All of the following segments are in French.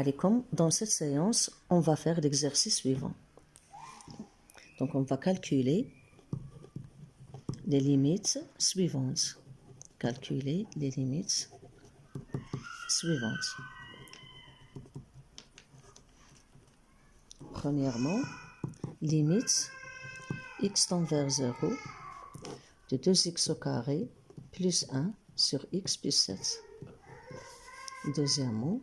alaikum. Dans cette séance, on va faire l'exercice suivant. Donc, on va calculer les limites suivantes. Calculer les limites suivantes. Premièrement, limite x tend vers 0 de 2x au carré plus 1 sur x plus 7. Deuxièmement,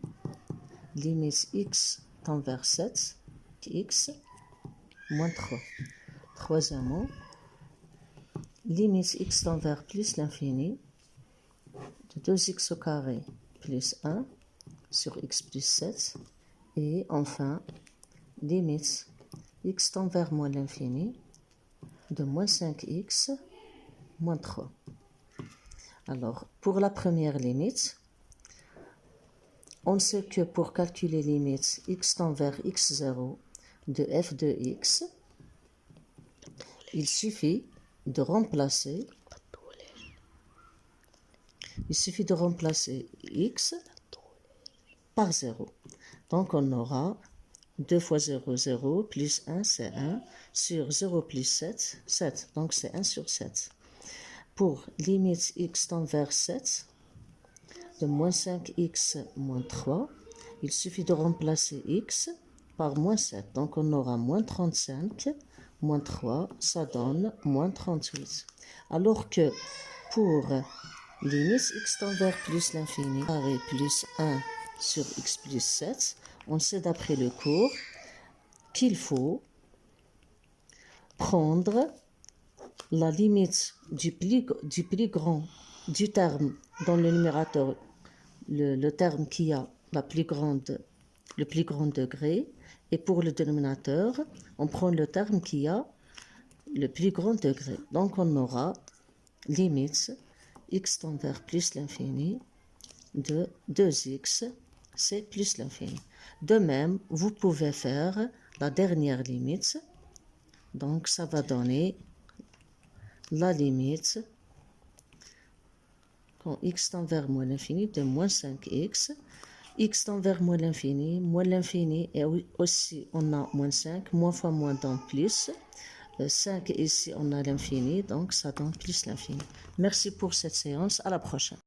limite x tend vers 7, x moins 3. Troisièmement, limite x tend vers plus l'infini de 2x au carré plus 1 sur x plus 7. Et enfin, limite x tend vers moins l'infini de moins 5x moins 3. Alors, pour la première limite, on sait que pour calculer limite x tend vers x0 de f de x, il suffit de remplacer x par 0. Donc on aura 2 fois 0, 0, plus 1, c'est 1, sur 0 plus 7, 7. Donc c'est 1 sur 7. Pour limite x tend vers 7, de moins 5x moins 3, il suffit de remplacer x par moins 7. Donc on aura moins 35, moins 3, ça donne moins 38. Alors que pour limite x tend vers plus l'infini, carré plus 1 sur x plus 7, on sait d'après le cours qu'il faut prendre la limite du plus grand du terme dans le numérateur, le terme qui a le plus grand degré, et pour le dénominateur, on prend le terme qui a le plus grand degré. Donc on aura limite x tend vers plus l'infini de 2x, c'est plus l'infini. De même, vous pouvez faire la dernière limite. Donc ça va donner la limite quand x tend vers moins l'infini de moins 5x, x tend vers moins l'infini, et aussi on a moins 5, moins fois moins donne plus, 5 ici on a l'infini, donc ça donne plus l'infini. Merci pour cette séance, à la prochaine.